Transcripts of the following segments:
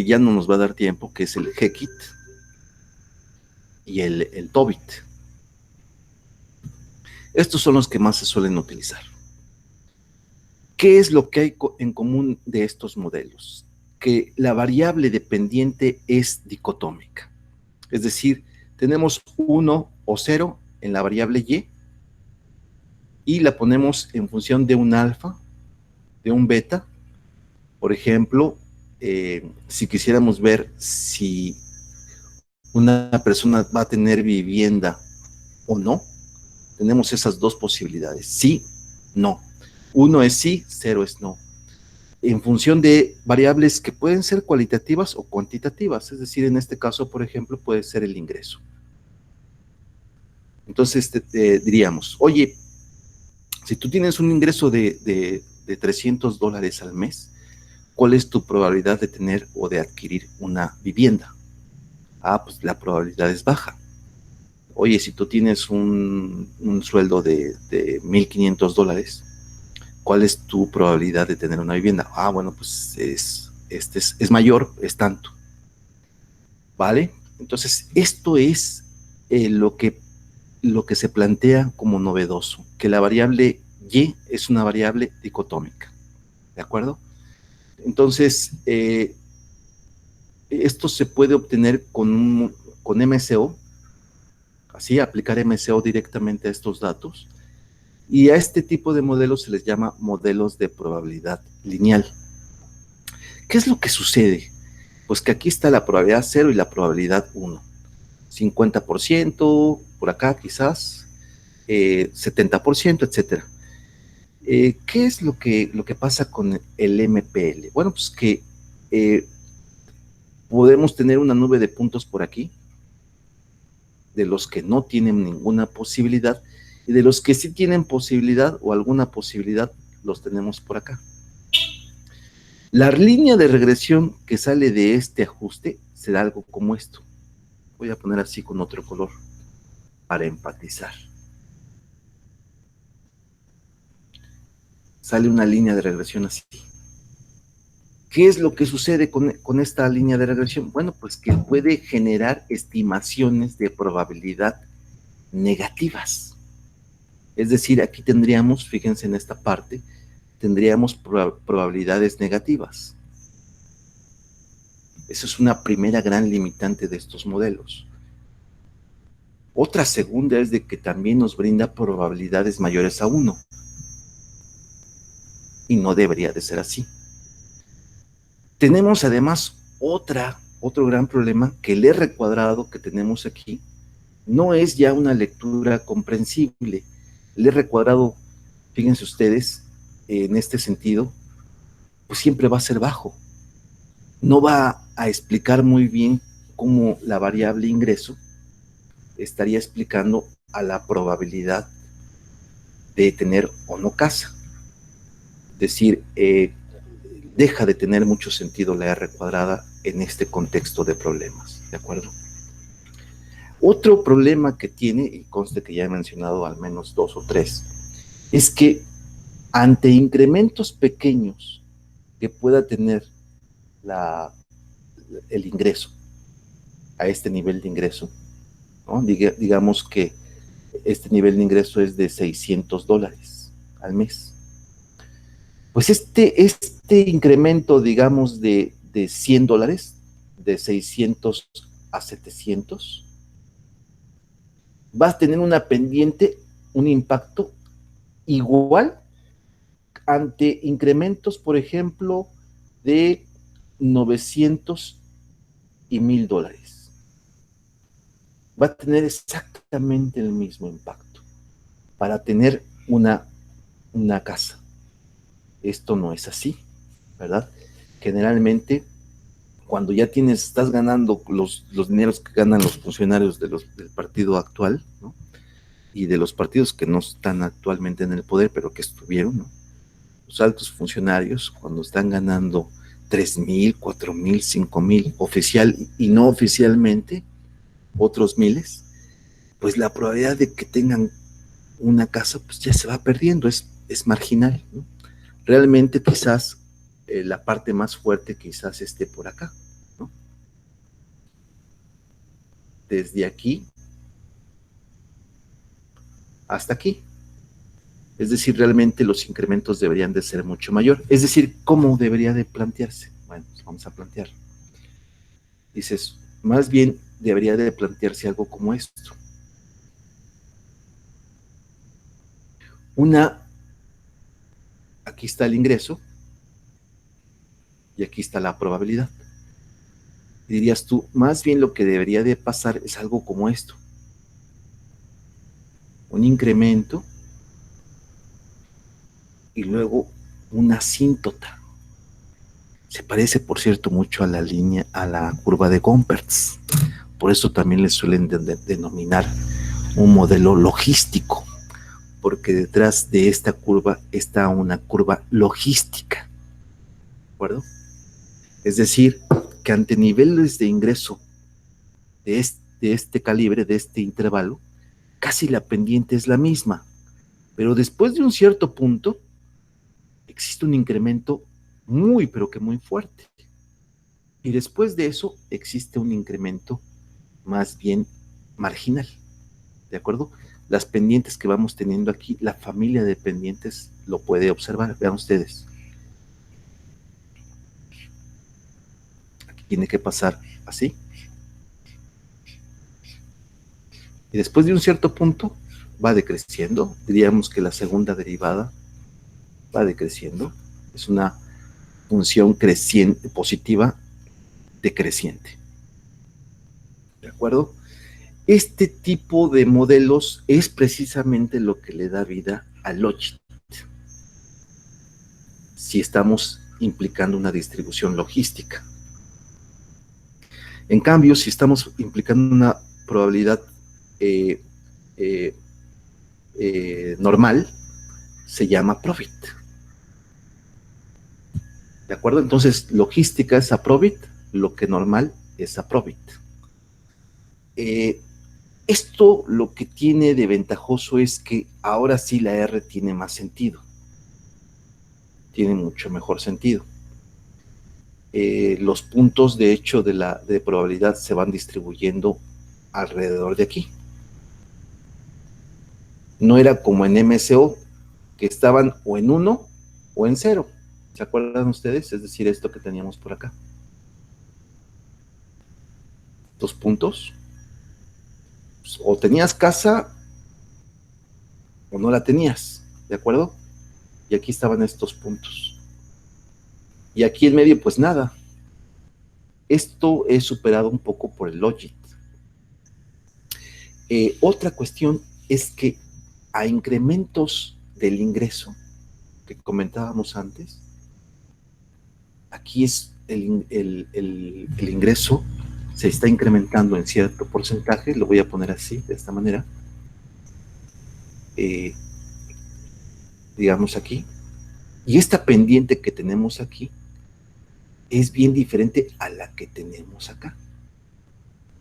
ya no nos va a dar tiempo, que es el GKIT y el TOBIT. Estos son los que más se suelen utilizar. ¿Qué es lo que hay en común de estos modelos? Que la variable dependiente es dicotómica. Es decir, tenemos 1 o 0 en la variable y la ponemos en función de un alfa, de un beta. Por ejemplo, si quisiéramos ver si una persona va a tener vivienda o no, tenemos esas dos posibilidades, sí, no. 1 es sí, 0 es no. En función de variables que pueden ser cualitativas o cuantitativas, es decir, en este caso, por ejemplo, puede ser el ingreso. Entonces diríamos, oye, si tú tienes un ingreso de $300 al mes, ¿cuál es tu probabilidad de tener o de adquirir una vivienda? Ah, pues la probabilidad es baja. Oye, si tú tienes un sueldo de $1,500, ¿cuál es tu probabilidad de tener una vivienda? Ah, bueno, pues es mayor, es tanto. ¿Vale? Entonces, esto es lo que se plantea como novedoso, que la variable y es una variable dicotómica. ¿De acuerdo? Entonces, esto se puede obtener con MCO, así, aplicar MCO directamente a estos datos, y a este tipo de modelos se les llama modelos de probabilidad lineal. ¿Qué es lo que sucede? Pues que aquí está la probabilidad 0 y la probabilidad 1. 50%, por acá quizás, 70%, etcétera. ¿Qué es lo que pasa con el MPL? Bueno, pues que podemos tener una nube de puntos por aquí, de los que no tienen ninguna posibilidad, y de los que sí tienen posibilidad o alguna posibilidad, los tenemos por acá. La línea de regresión que sale de este ajuste será algo como esto. Voy a poner así con otro color para empatizar. Sale una línea de regresión así. ¿Qué es lo que sucede con esta línea de regresión? Bueno, pues que puede generar estimaciones de probabilidad negativas. Es decir, aquí tendríamos, fíjense en esta parte, tendríamos probabilidades negativas. Esa es una primera gran limitante de estos modelos. Otra segunda es de que también nos brinda probabilidades mayores a 1. Y no debería de ser así. Tenemos además otro gran problema, que el R cuadrado que tenemos aquí no es ya una lectura comprensible. El R cuadrado, fíjense ustedes, en este sentido, pues siempre va a ser bajo. No va a explicar muy bien cómo la variable ingreso estaría explicando a la probabilidad de tener o no casa. Es decir, deja de tener mucho sentido la R cuadrada en este contexto de problemas, ¿de acuerdo? Otro problema que tiene, y conste que ya he mencionado al menos 2 o 3, es que ante incrementos pequeños que pueda tener el ingreso, a este nivel de ingreso, ¿no? Digamos que este nivel de ingreso es de $600 al mes. Pues este incremento, digamos, de $100, de 600 a 700, va a tener una pendiente, un impacto igual ante incrementos, por ejemplo, de 900 y $1,000. Va a tener exactamente el mismo impacto para tener una casa. Esto no es así, ¿verdad? Generalmente, cuando ya estás ganando los dineros que ganan los funcionarios del partido actual, ¿no? Y de los partidos que no están actualmente en el poder, pero que estuvieron, ¿no? Los altos funcionarios, cuando están ganando 3,000, 4,000, 5,000, oficial y no oficialmente, otros miles, pues la probabilidad de que tengan una casa, pues ya se va perdiendo, es marginal, ¿no? Realmente quizás la parte más fuerte quizás esté por acá, desde aquí hasta aquí. Es decir, realmente los incrementos deberían de ser mucho mayor. Es decir, ¿cómo debería de plantearse? Bueno, pues vamos a plantear. Dices, más bien debería de plantearse algo como esto. Aquí está el ingreso y aquí está la probabilidad. Dirías tú, más bien lo que debería de pasar es algo como esto. Un incremento y luego una asíntota. Se parece, por cierto, mucho a la curva de Gompertz. Por eso también le suelen denominar un modelo logístico, porque detrás de esta curva está una curva logística, ¿de acuerdo? Es decir, que ante niveles de ingreso de este calibre, de este intervalo, casi la pendiente es la misma, pero después de un cierto punto existe un incremento muy, pero que muy fuerte. Y después de eso existe un incremento más bien marginal, ¿de acuerdo? Las pendientes que vamos teniendo aquí, la familia de pendientes lo puede observar, vean ustedes. Aquí tiene que pasar así. Y después de un cierto punto va decreciendo, diríamos que la segunda derivada va decreciendo, es una función creciente, positiva decreciente, ¿de acuerdo? Este tipo de modelos es precisamente lo que le da vida al logit. Si estamos implicando una distribución logística. En cambio, si estamos implicando una probabilidad eh, eh, normal, se llama profit. ¿De acuerdo? Entonces, logística es a profit, lo que normal es a profit. Esto lo que tiene de ventajoso es que ahora sí la R tiene más sentido. Tiene mucho mejor sentido. Los puntos, de hecho, de probabilidad se van distribuyendo alrededor de aquí. No era como en MSO, que estaban o en 1 o en 0. ¿Se acuerdan ustedes? Es decir, esto que teníamos por acá. Estos puntos. Pues, o tenías casa o no la tenías, ¿de acuerdo? Y aquí estaban estos puntos. Y aquí en medio, pues nada. Esto es superado un poco por el logit. Otra cuestión es que a incrementos del ingreso que comentábamos antes, aquí es el ingreso se está incrementando en cierto porcentaje, lo voy a poner así, de esta manera, digamos aquí, y esta pendiente que tenemos aquí es bien diferente a la que tenemos acá.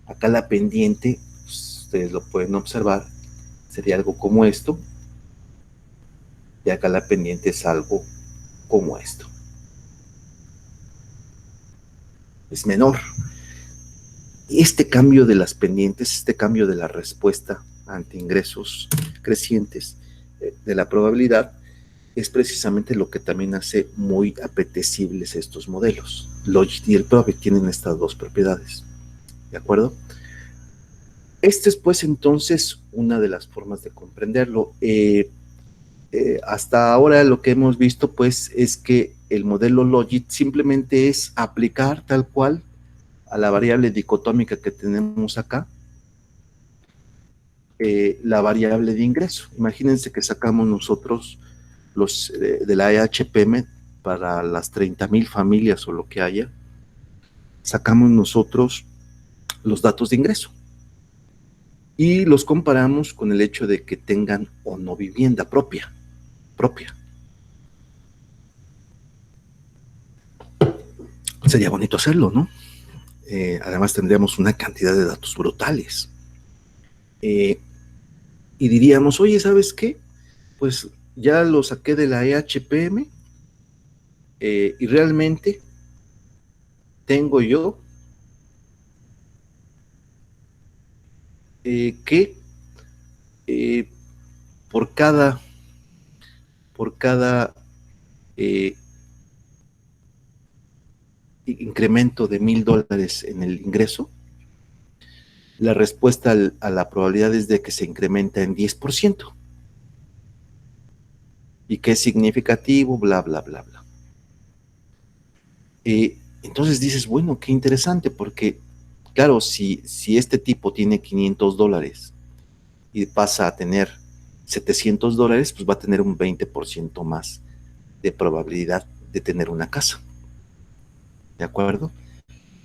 Acá la pendiente, pues, ustedes lo pueden observar, sería algo como esto, y acá la pendiente es algo como esto. Es menor. Este cambio de las pendientes, este cambio de la respuesta ante ingresos crecientes de la probabilidad, es precisamente lo que también hace muy apetecibles estos modelos. Logit y el Probit tienen estas dos propiedades, ¿de acuerdo? Esta es pues entonces una de las formas de comprenderlo. Hasta ahora lo que hemos visto pues es que el modelo Logit simplemente es aplicar tal cual a la variable dicotómica que tenemos acá, la variable de ingreso. Imagínense que sacamos nosotros los de la EHPM para las 30,000 familias o lo que haya, sacamos nosotros los datos de ingreso y los comparamos con el hecho de que tengan o no vivienda propia. Sería bonito hacerlo, ¿no? Además tendríamos una cantidad de datos brutales. Y diríamos, oye, ¿sabes qué? Pues ya lo saqué de la EHPM y realmente tengo yo que eh, por cada eh, incremento de $1,000 en el ingreso, la respuesta a la probabilidad es de que se incrementa en 10%. Y que es significativo, bla, bla, bla, bla. Entonces dices, bueno, qué interesante, porque, claro, si este tipo tiene $500 y pasa a tener $700, pues va a tener un 20% más de probabilidad de tener una casa. ¿De acuerdo?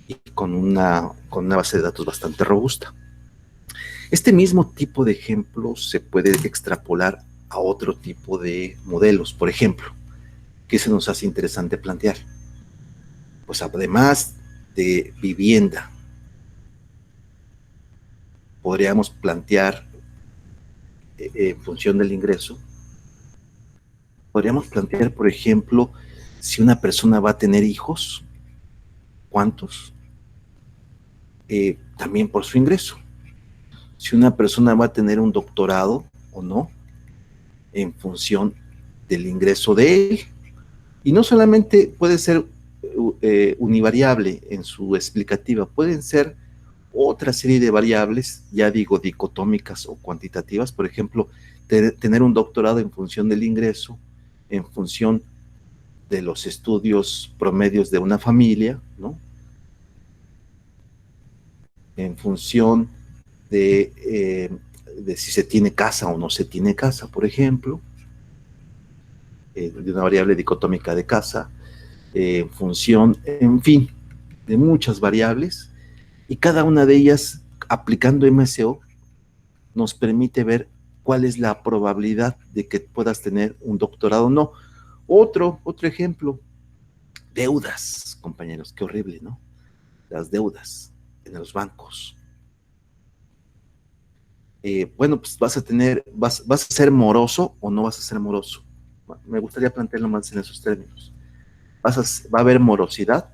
Y con una base de datos bastante robusta. Este mismo tipo de ejemplo se puede extrapolar a otro tipo de modelos. Por ejemplo, ¿qué se nos hace interesante plantear? Pues además de vivienda, podríamos plantear en función del ingreso, podríamos plantear, por ejemplo, si una persona va a tener hijos, ¿cuántos? También por su ingreso. Si una persona va a tener un doctorado o no, en función del ingreso de él. Y no solamente puede ser univariable en su explicativa, pueden ser otra serie de variables, ya digo, dicotómicas o cuantitativas, por ejemplo, tener un doctorado en función del ingreso, en función de los estudios promedios de una familia, ¿no? En función de si se tiene casa o no se tiene casa, por ejemplo, de una variable dicotómica de casa, en función, en fin, de muchas variables, y cada una de ellas, aplicando MSO, nos permite ver cuál es la probabilidad de que puedas tener un doctorado o no. Otro ejemplo, deudas, compañeros, qué horrible, ¿no? Las deudas en los bancos. Bueno, pues vas a ser moroso o no vas a ser moroso. Me gustaría plantearlo más en esos términos. ¿Va a haber morosidad?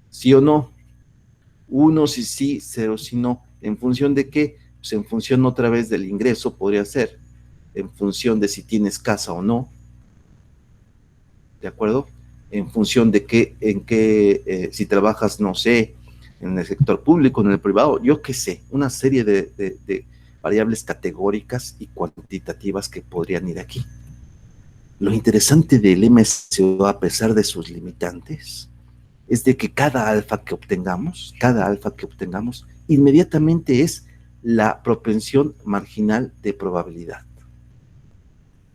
¿Sí o no? Uno si sí, cero si no. ¿En función de qué? Pues en función otra vez del ingreso podría ser, en función de si tienes casa o no, ¿de acuerdo? En función de qué, si trabajas, no sé, en el sector público, en el privado, yo qué sé, una serie de variables categóricas y cuantitativas que podrían ir aquí. Lo interesante del MSO, a pesar de sus limitantes, es de que cada alfa que obtengamos, inmediatamente es la propensión marginal de probabilidad.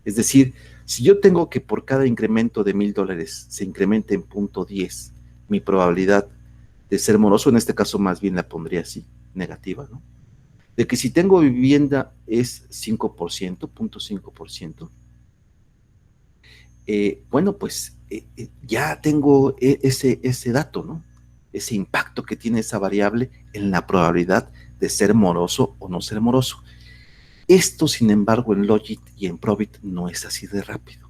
Es decir, si yo tengo que por cada incremento de $1,000 se incremente en 0.10 mi probabilidad de ser moroso, en este caso más bien la pondría así, negativa, ¿no? De que si tengo vivienda es 5%, 0.5%, bueno, pues ya tengo ese dato, ¿no? Ese impacto que tiene esa variable en la probabilidad de ser moroso o no ser moroso. Esto, sin embargo, en Logit y en Probit no es así de rápido.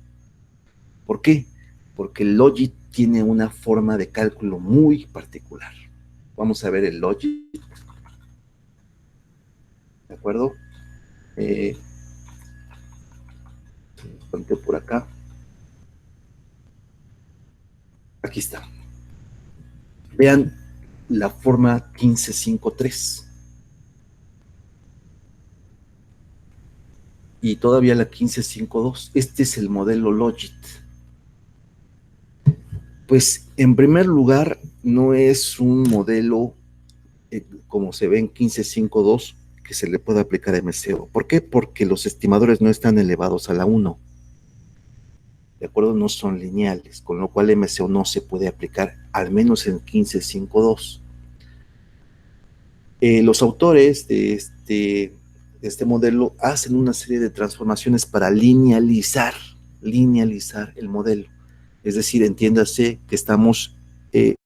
¿Por qué? Porque el Logit tiene una forma de cálculo muy particular. Vamos a ver el Logit, ¿de acuerdo? Planteo por acá. Aquí está. Vean la forma 1553. Y todavía la 1552. Este es el modelo Logit. Pues en primer lugar, no es un modelo como se ve en 1552 que se le pueda aplicar a MCO. ¿Por qué? Porque los estimadores no están elevados a la 1. ¿De acuerdo? No son lineales, con lo cual MCO no se puede aplicar, al menos en 1552. Los autores de este modelo hacen una serie de transformaciones para linealizar el modelo. Es decir, entiéndase que estamos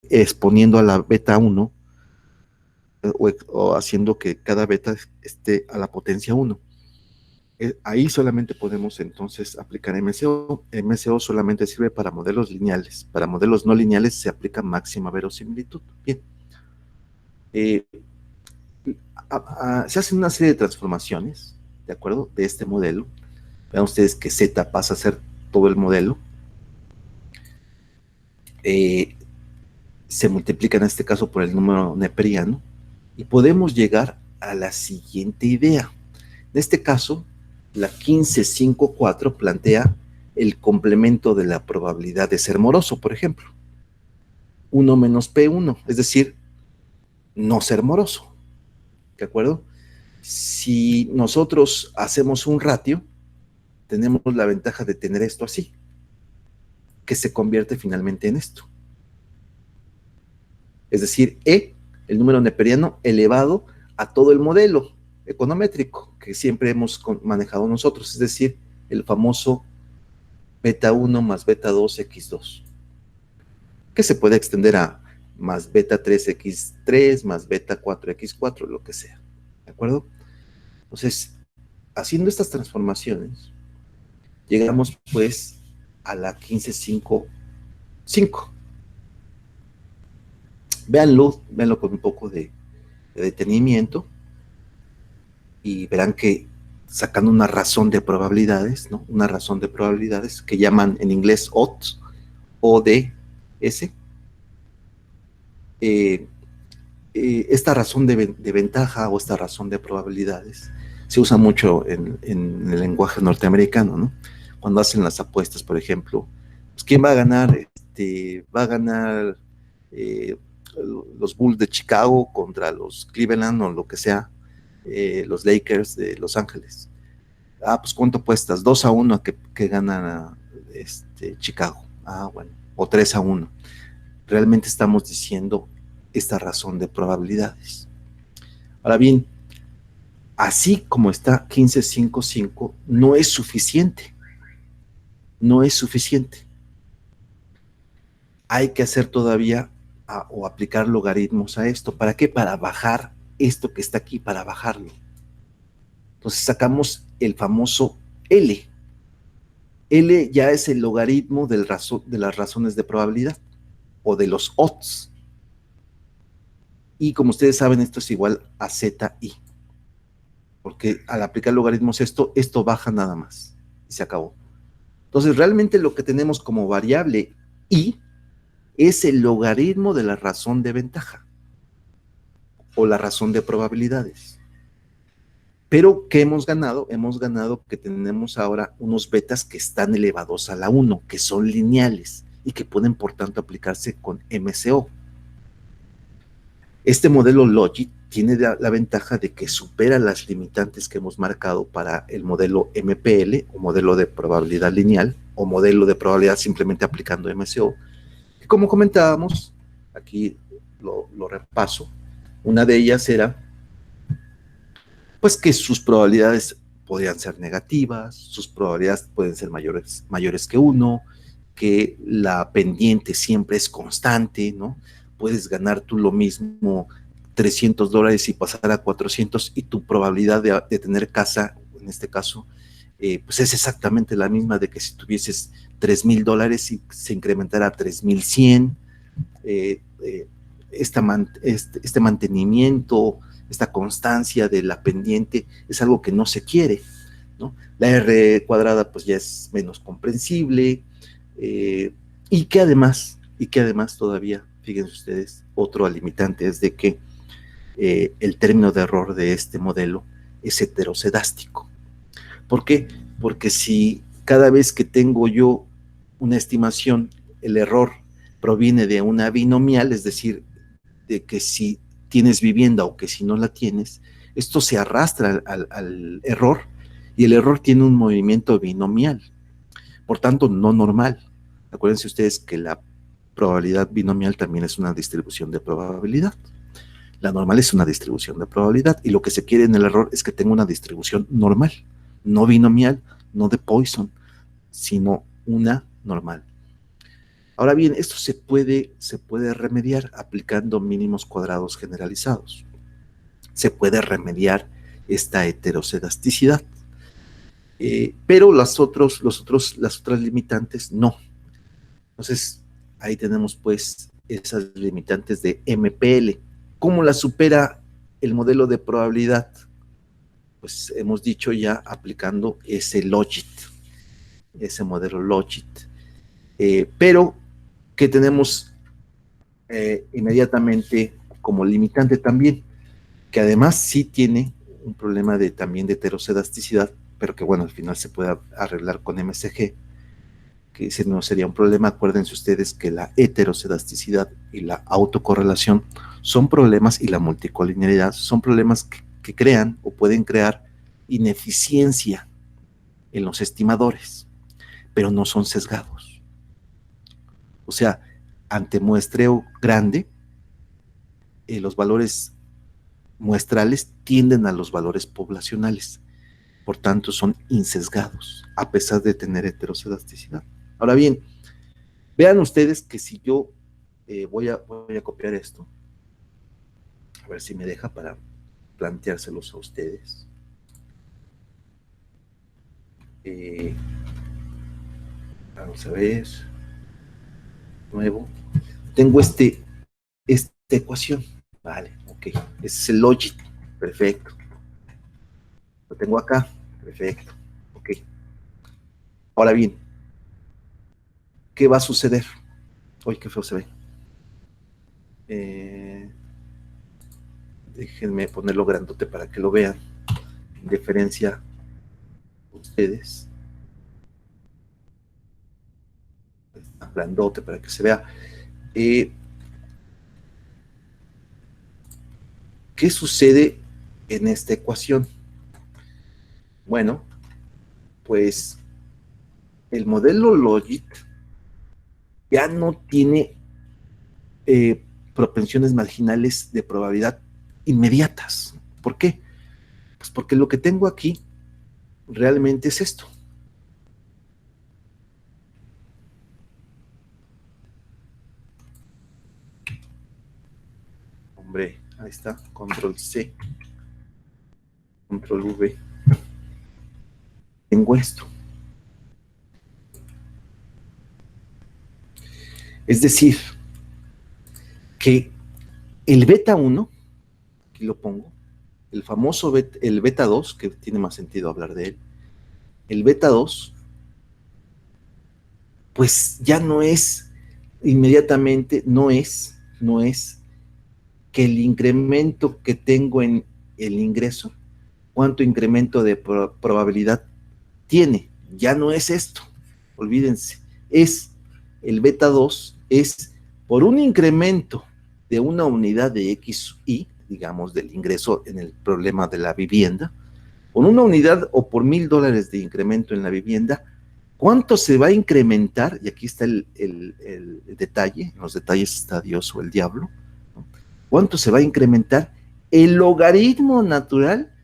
exponiendo a la beta 1 o haciendo que cada beta esté a la potencia 1. Ahí solamente podemos entonces aplicar MCO. MCO solamente sirve para modelos lineales. Para modelos no lineales se aplica máxima verosimilitud. Bien. se hacen una serie de transformaciones, ¿de acuerdo? De este modelo. Vean ustedes que Z pasa a ser todo el modelo. Se multiplica en este caso por el número neperiano y podemos llegar a la siguiente idea. En este caso, la 1554 plantea el complemento de la probabilidad de ser moroso, por ejemplo. 1 menos P1, es decir, no ser moroso. ¿De acuerdo? Si nosotros hacemos un ratio, tenemos la ventaja de tener esto así, que se convierte finalmente en esto. Es decir, E, el número neperiano elevado a todo el modelo econométrico que siempre hemos manejado nosotros, es decir, el famoso beta 1 más beta 2 x2, que se puede extender a más beta 3 x3 más beta 4 x4, lo que sea. ¿De acuerdo? Entonces, haciendo estas transformaciones, llegamos pues a la 1555. Véanlo con un poco de detenimiento y verán que sacando una razón de probabilidades, ¿no? Una razón de probabilidades que llaman en inglés odds, ODS. Esta razón de ventaja o esta razón de probabilidades se usa mucho en el lenguaje norteamericano, ¿no? Cuando hacen las apuestas, por ejemplo, pues, ¿quién va a ganar? Va a ganar los Bulls de Chicago contra los Cleveland o lo que sea, los Lakers de Los Ángeles. Pues ¿cuánto apuestas? 2-1 a que gana Chicago. Bueno, o 3-1. Realmente estamos diciendo esta razón de probabilidades. Ahora bien, así como está 1555, no es suficiente. No es suficiente. Hay que hacer todavía o aplicar logaritmos a esto. ¿Para qué? Para bajar esto que está aquí, para bajarlo. Entonces sacamos el famoso L. L ya es el logaritmo de las razones de probabilidad o de los odds. Y como ustedes saben, esto es igual a ZI. Porque al aplicar logaritmos esto baja nada más. Y se acabó. Entonces realmente lo que tenemos como variable I es el logaritmo de la razón de ventaja o la razón de probabilidades. Pero ¿qué hemos ganado? Hemos ganado que tenemos ahora unos betas que están elevados a la 1, que son lineales y que pueden por tanto aplicarse con MCO. Este modelo Logit tiene la ventaja de que supera las limitantes que hemos marcado para el modelo MPL o modelo de probabilidad lineal o modelo de probabilidad simplemente aplicando MCO. Que como comentábamos, aquí lo repaso, una de ellas era pues que sus probabilidades podrían ser negativas, sus probabilidades pueden ser mayores que 1, que la pendiente siempre es constante, ¿no? Puedes ganar tú lo mismo $300 y pasar a 400 y tu probabilidad de tener casa, en este caso, pues es exactamente la misma de que si tuvieses $3,000 y se incrementara a 3,100. Este mantenimiento, esta constancia de la pendiente es algo que no se quiere, ¿no? La R cuadrada pues ya es menos comprensible, y que además todavía, fíjense ustedes, otro limitante es de que el término de error de este modelo es heterocedástico. ¿Por qué? Porque si cada vez que tengo yo una estimación, el error proviene de una binomial, es decir, de que si tienes vivienda o que si no la tienes, esto se arrastra al error y el error tiene un movimiento binomial, por tanto no normal. Acuérdense ustedes que la probabilidad binomial también es una distribución de probabilidad. La normal es una distribución de probabilidad y lo que se quiere en el error es que tenga una distribución normal, no binomial, no de Poisson, sino una normal. Ahora bien, esto se puede remediar aplicando mínimos cuadrados generalizados. Se puede remediar esta heterocedasticidad, pero las otras limitantes no. Entonces, ahí tenemos pues esas limitantes de MPL. ¿Cómo las supera el modelo de probabilidad, pues hemos dicho ya aplicando ese logit, ese modelo logit. Pero que tenemos inmediatamente como limitante también, que además sí tiene un problema también de heterocedasticidad, pero que bueno, al final se puede arreglar con MSG, que ese no sería un problema. Acuérdense ustedes que la heterocedasticidad y la autocorrelación son problemas, y la multicolinearidad son problemas que crean o pueden crear ineficiencia en los estimadores, pero no son sesgados. O sea, ante muestreo grande, los valores muestrales tienden a los valores poblacionales, por tanto son insesgados, a pesar de tener heterocedasticidad. Ahora bien, vean ustedes que si yo voy a copiar esto, a ver si me deja para planteárselos a ustedes. Vamos a ver, nuevo. Tengo esta ecuación, vale, ok, ese es el logit, perfecto. Lo tengo acá, perfecto, ok. Ahora bien, ¿qué va a suceder? Uy, qué feo se ve. Déjenme ponerlo grandote para que lo vean. En deferencia a ustedes. Grandote para que se vea. ¿Qué sucede en esta ecuación? Bueno, pues el modelo logit ya no tiene propensiones marginales de probabilidad inmediatas. ¿Por qué? Pues porque lo que tengo aquí realmente es esto. Hombre, ahí está, control C, control V. Tengo esto. Es decir, que el beta 1, aquí lo pongo, el famoso el beta 2, que tiene más sentido hablar de él, el beta 2, pues ya no es inmediatamente, no es que el incremento que tengo en el ingreso, cuánto incremento de probabilidad tiene, ya no es esto, olvídense, es el beta 2, es por un incremento de una unidad de XY, digamos, del ingreso en el problema de la vivienda, por una unidad o por $1,000 de incremento en la vivienda, ¿cuánto se va a incrementar? Y aquí está el detalle, en los detalles está Dios o el diablo, ¿no? ¿Cuánto se va a incrementar el logaritmo natural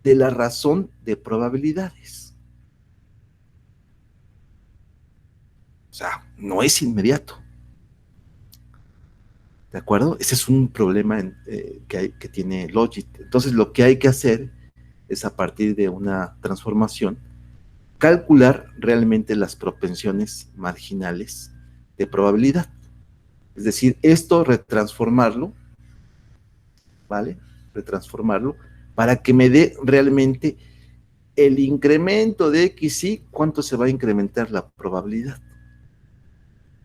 de la razón de probabilidades? O sea, no es inmediato. ¿De acuerdo? Ese es un problema que tiene Logit. Entonces, lo que hay que hacer es, a partir de una transformación, calcular realmente las propensiones marginales de probabilidad. Es decir, esto retransformarlo, ¿vale? Retransformarlo para que me dé realmente el incremento de XY, cuánto se va a incrementar la probabilidad.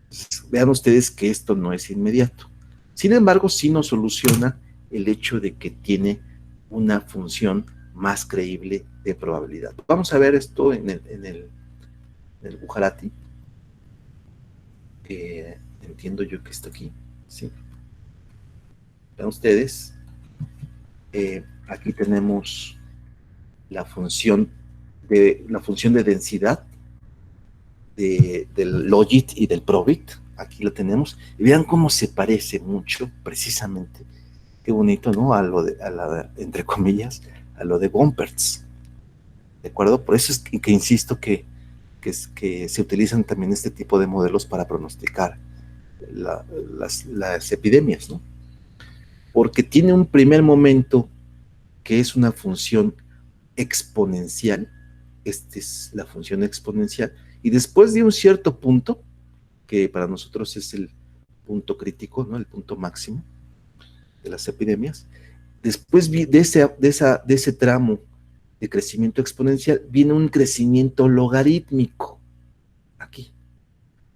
Entonces, vean ustedes que esto no es inmediato. Sin embargo, sí nos soluciona el hecho de que tiene una función más creíble de probabilidad. Vamos a ver esto en el Bujarati. Entiendo yo que está aquí. ¿Sí? Vean ustedes, aquí tenemos la función de densidad del logit y del probit. Aquí lo tenemos. Y vean cómo se parece mucho, precisamente. Qué bonito, ¿no? Entre comillas, a lo de Gompertz. ¿De acuerdo? Por eso es que insisto que se utilizan también este tipo de modelos para pronosticar las epidemias, ¿no? Porque tiene un primer momento que es una función exponencial. Esta es la función exponencial. Y después de un cierto punto, que para nosotros es el punto crítico, ¿no? El punto máximo de las epidemias, Después de ese tramo de crecimiento exponencial viene un crecimiento logarítmico aquí.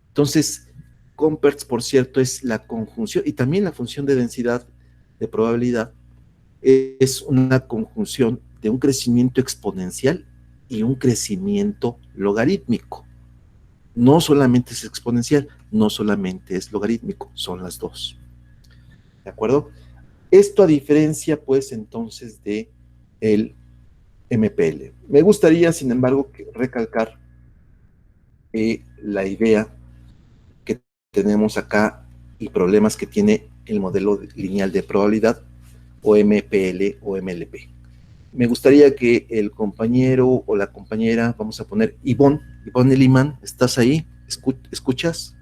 Entonces, Compertz, por cierto, es la conjunción, y también la función de densidad de probabilidad es una conjunción de un crecimiento exponencial y un crecimiento logarítmico. No solamente es exponencial, no solamente es logarítmico, son las dos. ¿De acuerdo? Esto a diferencia, pues, entonces, de el MPL. Me gustaría, sin embargo, recalcar la idea que tenemos acá y problemas que tiene el modelo lineal de probabilidad, o MPL o MLP. Me gustaría que el compañero o la compañera, vamos a poner Ivonne Limán, ¿estás ahí? ¿Escuchas?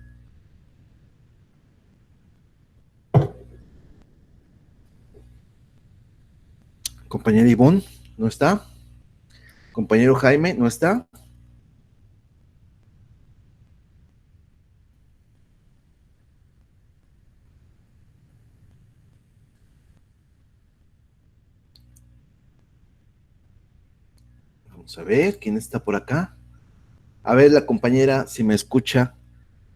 Compañera Ivonne, ¿no está? Compañero Jaime, ¿no está? Vamos a ver, ¿quién está por acá? A ver, la compañera, si me escucha,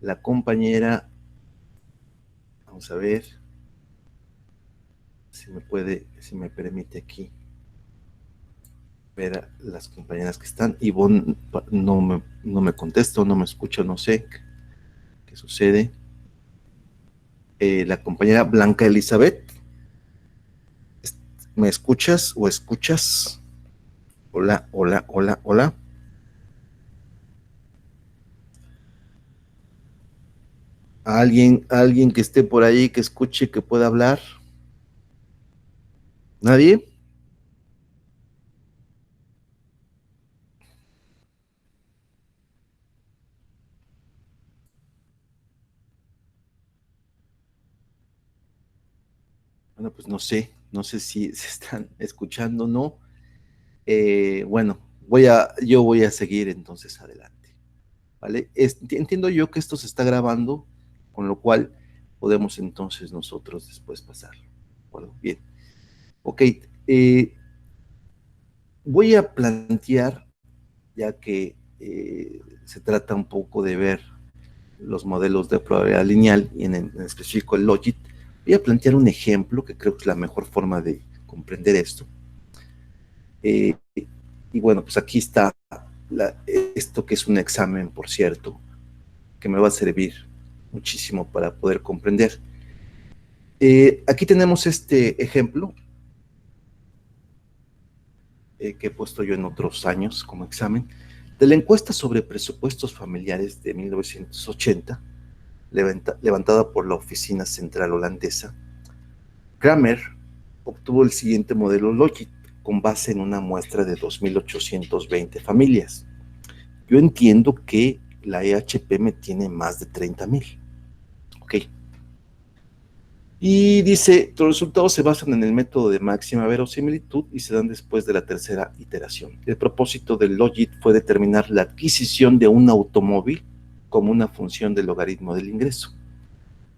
la compañera, vamos a ver si me puede, si me permite aquí ver a las compañeras que están. Ivonne no me contesta, no me escucha, no sé qué sucede. La compañera Blanca Elizabeth, ¿me escuchas o escuchas? Hola, hola, hola, hola. ¿Alguien que esté por ahí, que escuche, que pueda hablar? ¿Nadie? Bueno, pues no sé si se están escuchando o no. Bueno, yo voy a seguir entonces adelante, ¿vale? Entiendo yo que esto se está grabando, con lo cual podemos entonces nosotros después pasarlo. Bueno, bien. Ok, voy a plantear, ya que se trata un poco de ver los modelos de probabilidad lineal y en específico el logit, voy a plantear un ejemplo que creo que es la mejor forma de comprender esto. Eh, y bueno, pues aquí está esto que es un examen, por cierto, que me va a servir muchísimo para poder comprender. Aquí tenemos este ejemplo que he puesto yo en otros años como examen, de la encuesta sobre presupuestos familiares de 1980, levantada por la Oficina Central Holandesa. Kramer obtuvo el siguiente modelo Logit con base en una muestra de 2.820 familias. Yo entiendo que la EHPM tiene más de 30.000. Ok. Y dice, los resultados se basan en el método de máxima verosimilitud y se dan después de la tercera iteración. El propósito del Logit fue determinar la adquisición de un automóvil como una función del logaritmo del ingreso.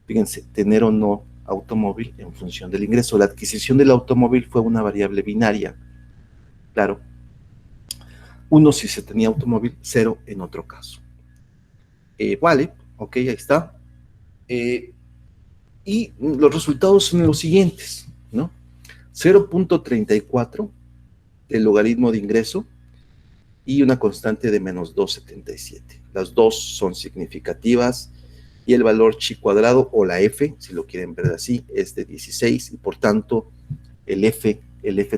Fíjense, tener o no automóvil en función del ingreso. La adquisición del automóvil fue una variable binaria. Claro, 1 si se tenía automóvil, 0 en otro caso. Vale, ok, ahí está. Y los resultados son los siguientes, ¿no? 0.34 del logaritmo de ingreso y una constante de menos 2,77. Las dos son significativas y el valor chi cuadrado o la f, si lo quieren ver así, es de 16 y por tanto el f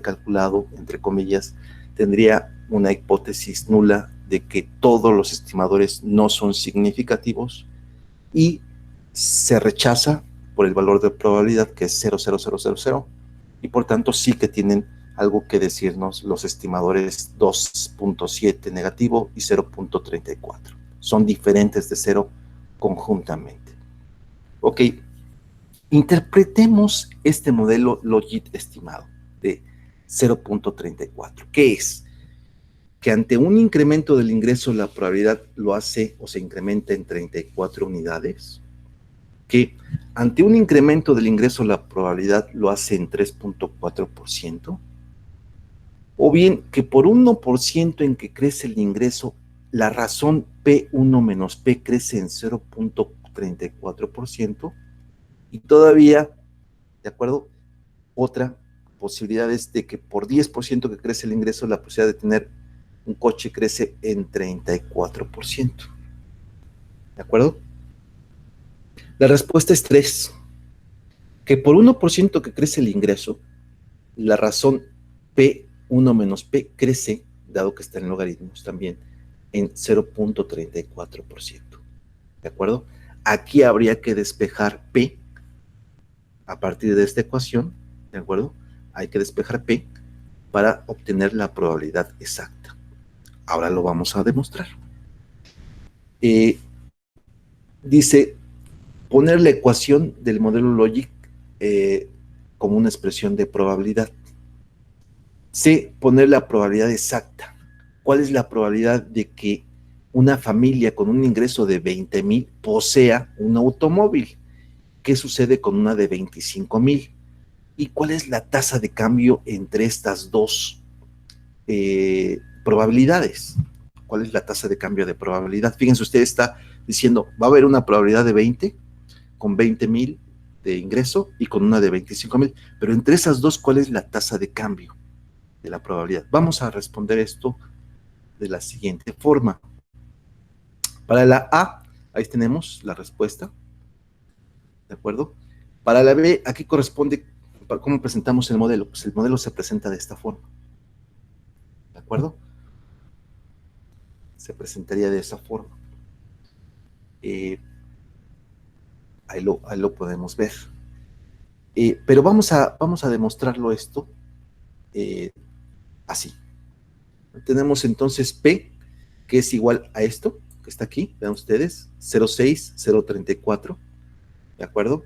calculado, entre comillas, tendría una hipótesis nula de que todos los estimadores no son significativos y se rechaza por el valor de probabilidad que es 0,0000 y por tanto sí que tienen algo que decirnos los estimadores 2.7 negativo y 0.34. Son diferentes de 0 conjuntamente. Ok, interpretemos este modelo Logit estimado de 0.34. ¿Qué es? Que ante un incremento del ingreso la probabilidad lo hace o se incrementa en 34 unidades. que ante un incremento del ingreso la probabilidad lo hace en 3.4%, o bien que por 1% en que crece el ingreso, la razón P1 menos P crece en 0.34%, y todavía, ¿de acuerdo? Otra posibilidad es de que por 10% que crece el ingreso, la posibilidad de tener un coche crece en 34%. ¿De acuerdo? La respuesta es 3. Que por 1% que crece el ingreso, la razón P1 menos P crece, dado que está en logaritmos también, en 0.34%. ¿De acuerdo? Aquí habría que despejar P a partir de esta ecuación. ¿De acuerdo? Hay que despejar P para obtener la probabilidad exacta. Ahora lo vamos a demostrar. Dice, poner la ecuación del modelo Logic como una expresión de probabilidad. C, poner la probabilidad exacta. ¿Cuál es la probabilidad de que una familia con un ingreso de 20,000 posea un automóvil? ¿Qué sucede con una de 25,000? ¿Y cuál es la tasa de cambio entre estas dos probabilidades? ¿Cuál es la tasa de cambio de probabilidad? Fíjense, usted está diciendo, va a haber una probabilidad de 20 con 20,000 de ingreso y con una de 25,000, pero entre esas dos, ¿cuál es la tasa de cambio de la probabilidad? Vamos a responder esto de la siguiente forma. Para la A, ahí tenemos la respuesta, ¿de acuerdo? Para la B, aquí corresponde, ¿cómo presentamos el modelo? Pues el modelo se presenta de esta forma, ¿de acuerdo? Se presentaría de esa forma. Ahí lo podemos ver. Pero vamos a demostrarlo esto así. Tenemos entonces P, que es igual a esto, que está aquí, vean ustedes, 0,6034, ¿de acuerdo?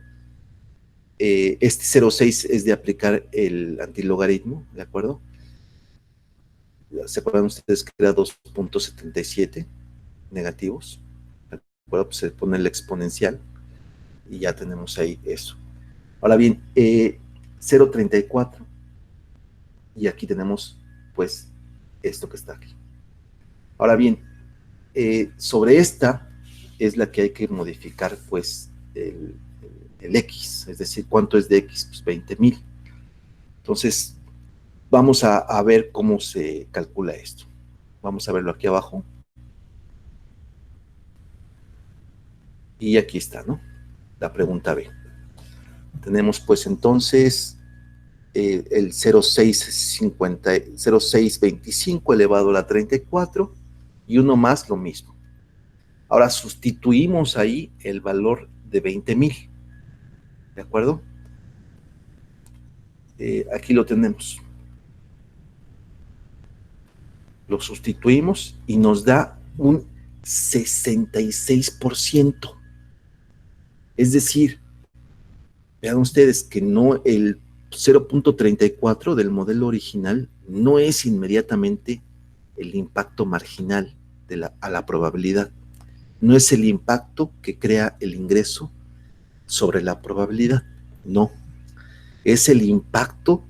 Este 0,6 es de aplicar el antilogaritmo, ¿de acuerdo? ¿Se acuerdan ustedes que era 2.77 negativos? ¿De acuerdo? Pues se pone el exponencial y ya tenemos ahí eso. Ahora bien, 0,34 y aquí tenemos pues esto que está aquí. Ahora bien, sobre esta es la que hay que modificar pues el X, es decir, ¿cuánto es de X? Pues 20,000. Entonces, vamos a ver cómo se calcula esto. Vamos a verlo aquí abajo. Y aquí está, ¿no? La pregunta B. Tenemos pues entonces el 0,625 elevado a la 34 y uno más lo mismo. Ahora sustituimos ahí el valor de 20,000. ¿De acuerdo? Aquí lo tenemos. Lo sustituimos y nos da un 66%. Es decir, vean ustedes que no, el 0.34 del modelo original no es inmediatamente el impacto marginal a la probabilidad. No es el impacto que crea el ingreso sobre la probabilidad. No. Es el impacto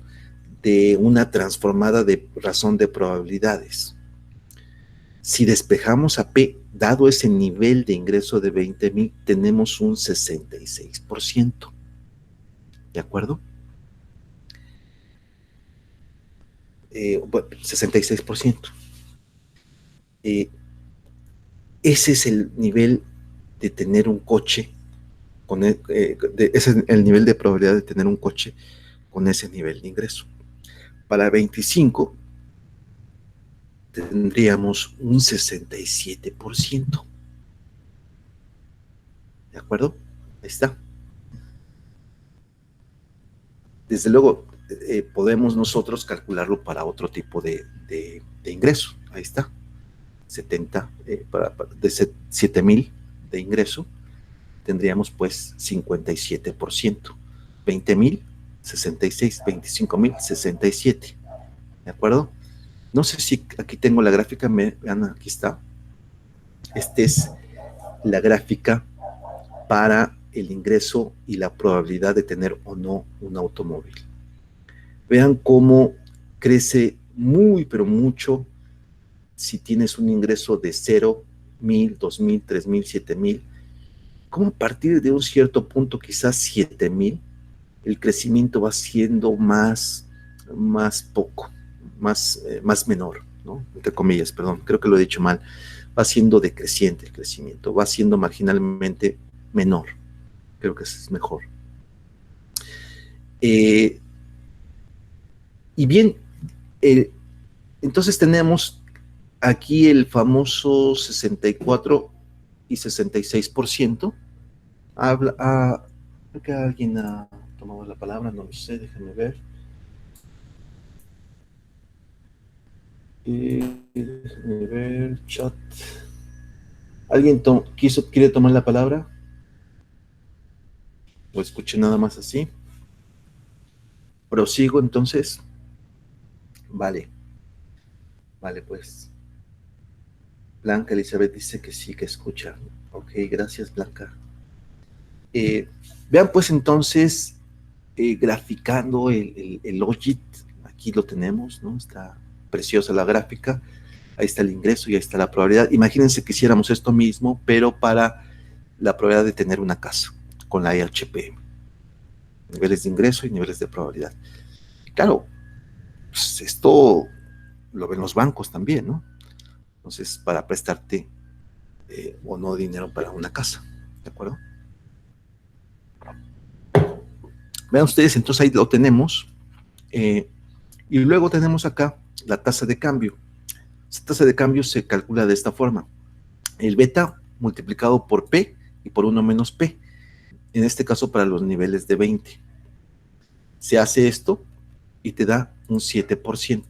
de una transformada de razón de probabilidades. Si despejamos a P, dado ese nivel de ingreso de 20,000, tenemos un 66%. ¿De acuerdo? Bueno, 66%. Ese es el nivel de tener un coche, ese es el nivel de probabilidad de tener un coche con ese nivel de ingreso. Para 25 tendríamos un 67%. ¿De acuerdo? Ahí está. Desde luego, podemos nosotros calcularlo para otro tipo de ingreso. Ahí está. 70, de 7,000 de ingreso, tendríamos pues 57%. 20,000, 66, 25,000, 67. ¿De acuerdo? No sé si aquí tengo la gráfica, vean, aquí está. Esta es la gráfica para el ingreso y la probabilidad de tener o no un automóvil. Vean cómo crece muy, pero mucho si tienes un ingreso de 0, 1000, 2000, 3000, 7000. Como a partir de un cierto punto, quizás 7000, el crecimiento va siendo más poco, más menor, ¿no? Entre comillas, perdón, creo que lo he dicho mal. Va siendo decreciente el crecimiento, va siendo marginalmente menor. Creo que es mejor. Y bien, entonces tenemos aquí el famoso 64 y 66%. Creo que alguien ha tomado la palabra, no lo sé, déjenme ver. Déjenme ver, chat. ¿Alguien quiere tomar la palabra? ¿O escuché nada más así? ¿Prosigo entonces? Vale. Vale, pues. Blanca Elizabeth dice que sí, que escucha. Ok, gracias, Blanca. Vean pues entonces, graficando el Logit, aquí lo tenemos, ¿no? Está preciosa la gráfica, ahí está el ingreso y ahí está la probabilidad. Imagínense que hiciéramos esto mismo, pero para la probabilidad de tener una casa, con la IHP, niveles de ingreso y niveles de probabilidad. Y claro, pues esto lo ven los bancos también, ¿no? Entonces, para prestarte o no dinero para una casa, ¿de acuerdo? Vean ustedes, entonces ahí lo tenemos. Y luego tenemos acá la tasa de cambio. Esta tasa de cambio se calcula de esta forma. El beta multiplicado por P y por 1 menos P. En este caso para los niveles de 20. Se hace esto y te da un 7%.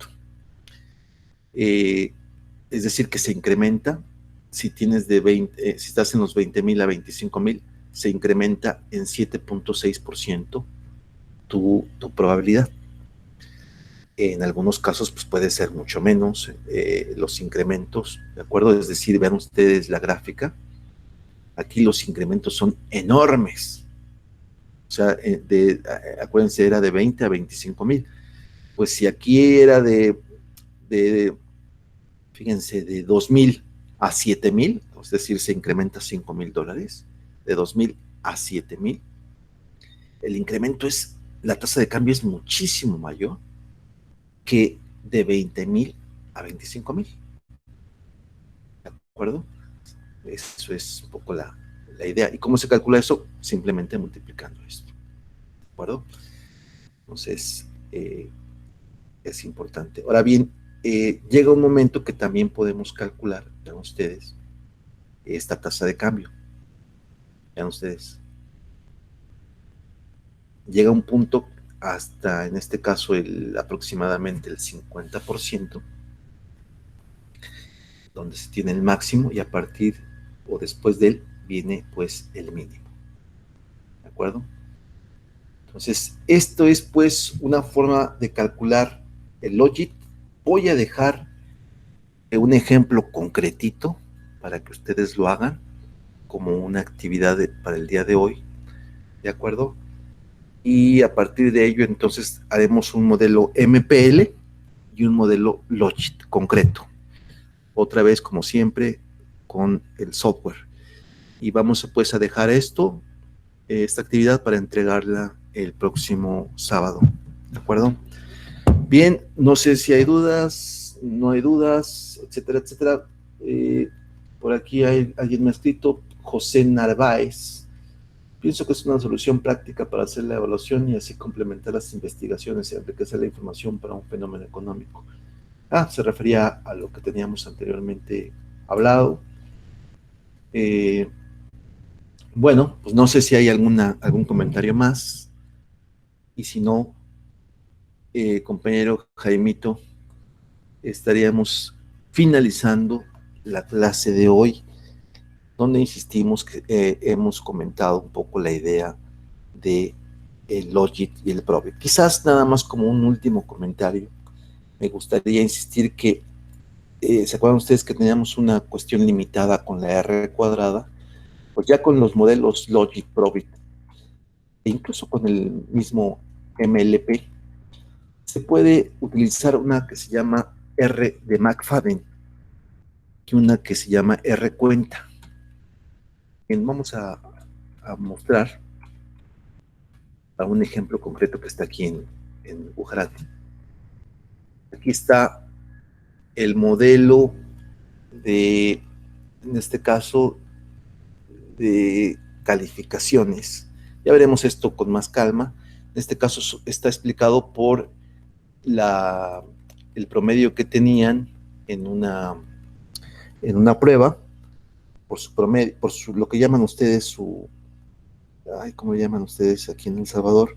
Es decir, que se incrementa. Si tienes de 20, si estás en los 20,000 a 25,000, se incrementa en 7.6% tu probabilidad. En algunos casos pues puede ser mucho menos los incrementos, ¿de acuerdo? Es decir, vean ustedes la gráfica, aquí los incrementos son enormes. O sea, acuérdense, era de 20 a 25,000. Pues si aquí era fíjense, de 2,000 a 7,000, es decir, se incrementa $5,000, de 2,000 a 7,000, el incremento la tasa de cambio es muchísimo mayor que de 20,000 a 25,000. ¿De acuerdo? Eso es un poco la idea. ¿Y cómo se calcula eso? Simplemente multiplicando esto. ¿De acuerdo? Entonces, es importante. Ahora bien, llega un momento que también podemos calcular, vean ustedes, esta tasa de cambio. Vean ustedes. Llega un punto hasta, en este caso, aproximadamente el 50%, donde se tiene el máximo y a partir o después de él viene pues el mínimo. ¿De acuerdo? Entonces, esto es pues una forma de calcular el Logit. Voy a dejar un ejemplo concretito para que ustedes lo hagan como una actividad para el día de hoy. ¿De acuerdo? Y a partir de ello, entonces, haremos un modelo MPL y un modelo Logit concreto. Otra vez, como siempre, con el software. Y vamos pues a dejar esta actividad para entregarla el próximo sábado. ¿De acuerdo? Bien, no sé si hay dudas, no hay dudas, etcétera, etcétera. Por aquí alguien me ha escrito, José Narváez. Pienso que es una solución práctica para hacer la evaluación y así complementar las investigaciones y enriquecer la información para un fenómeno económico. Se refería a lo que teníamos anteriormente hablado. Bueno, pues no sé si hay algún comentario más. Y si no, compañero Jaimito, estaríamos finalizando la clase de hoy, donde insistimos que hemos comentado un poco la idea de el Logit y el Probit. Quizás nada más como un último comentario, me gustaría insistir que ¿se acuerdan ustedes que teníamos una cuestión limitada con la R cuadrada? pues ya con los modelos Logic, Probit, e incluso con el mismo MLP, se puede utilizar una que se llama R de McFadden y una que se llama R cuenta. Bien, vamos a mostrar a un ejemplo concreto que está aquí en Ujarato. Aquí está el modelo de, en este caso, de calificaciones. Ya veremos esto con más calma. En este caso está explicado por el promedio que tenían en una prueba, por su promedio, lo que llaman ustedes ¿cómo le llaman ustedes aquí en El Salvador?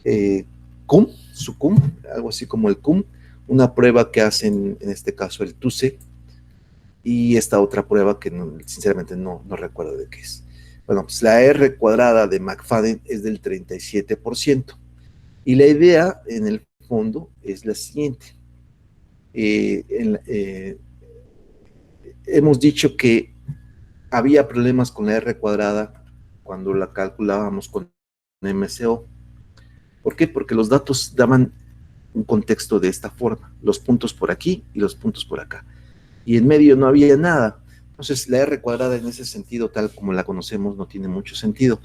Su cum, algo así como el cum, una prueba que hacen, en este caso, el TUCE, y esta otra prueba que sinceramente no recuerdo de qué es. Bueno, pues la R cuadrada de McFadden es del 37%, y la idea, en el fondo, es la siguiente. Hemos dicho que había problemas con la R cuadrada cuando la calculábamos con MCO. ¿Por qué? Porque los datos daban un contexto de esta forma, los puntos por aquí y los puntos por acá, y en medio no había nada. Entonces la R cuadrada en ese sentido, tal como la conocemos, no tiene mucho sentido.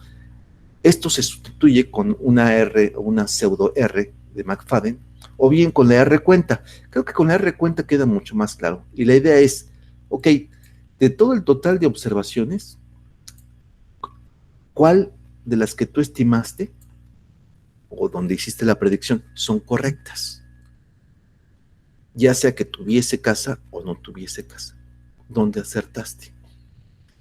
Esto se sustituye con una R, una pseudo R de McFadden, o bien con la R cuenta. Creo que con la R cuenta queda mucho más claro, y la idea es, ok, de todo el total de observaciones, ¿cuál de las que tú estimaste o donde hiciste la predicción son correctas? Ya sea que tuviese casa o no tuviese casa. ¿Dónde acertaste?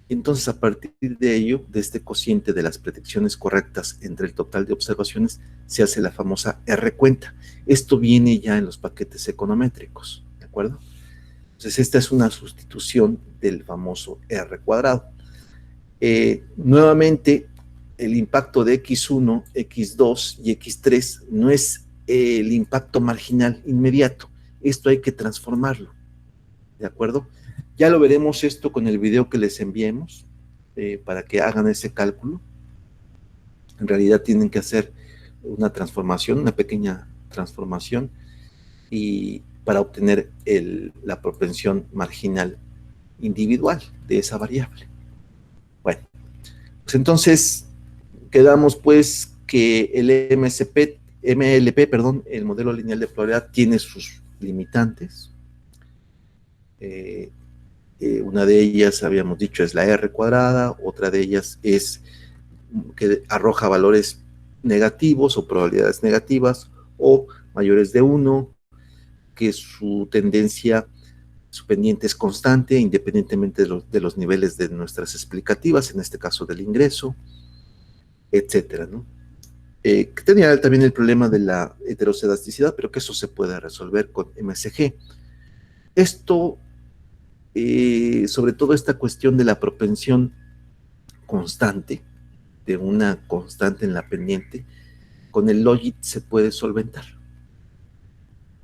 Entonces, a partir de ello, de este cociente de las predicciones correctas entre el total de observaciones, se hace la famosa R cuenta. Esto viene ya en los paquetes econométricos, ¿de acuerdo? Entonces, esta es una sustitución del famoso R cuadrado. Nuevamente, el impacto de X1, X2 y X3 no es el impacto marginal inmediato. Esto hay que transformarlo, ¿de acuerdo? Ya lo veremos esto con el video que les enviemos para que hagan ese cálculo. En realidad tienen que hacer una transformación, una pequeña transformación, y para obtener la propensión marginal individual de esa variable. Bueno, pues entonces quedamos pues que el MLP, el modelo lineal de probabilidad, tiene sus limitantes. Una de ellas, habíamos dicho, es la R cuadrada, otra de ellas es que arroja valores negativos o probabilidades negativas o mayores de 1, que su tendencia, su pendiente es constante independientemente de los niveles de nuestras explicativas, en este caso del ingreso, etcétera, ¿no? Tenía también el problema de la heterocedasticidad, pero que eso se puede resolver con MSG. Esto, sobre todo esta cuestión de la propensión constante, de una constante en la pendiente, con el Logit se puede solventar.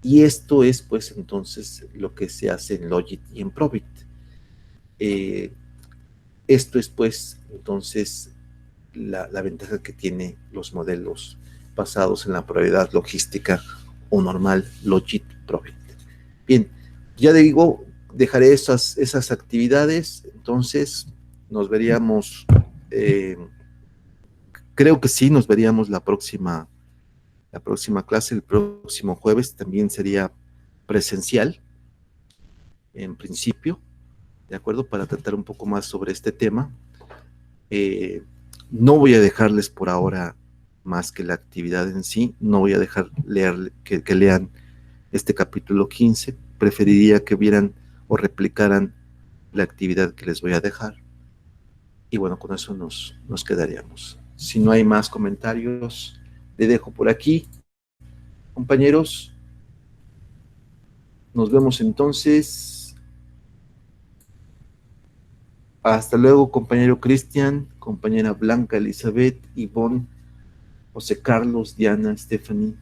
Y esto es, pues, entonces, lo que se hace en Logit y en Probit. Esto es, pues, entonces, la ventaja que tiene los modelos basados en la probabilidad logística o normal Logit Probit. Bien, ya digo, dejaré esas actividades, entonces nos veríamos, creo que sí, nos veríamos la próxima clase, el próximo jueves. También sería presencial, en principio, ¿de acuerdo? Para tratar un poco más sobre este tema. No voy a dejarles por ahora más que la actividad en sí, no voy a dejar que lean este capítulo 15, preferiría que vieran o replicaran la actividad que les voy a dejar. Y bueno, con eso nos quedaríamos. Si no hay más comentarios, le dejo por aquí. Compañeros, nos vemos entonces. Hasta luego, compañero Cristian, compañera Blanca Elizabeth, Ivonne, José Carlos, Diana, Stephanie.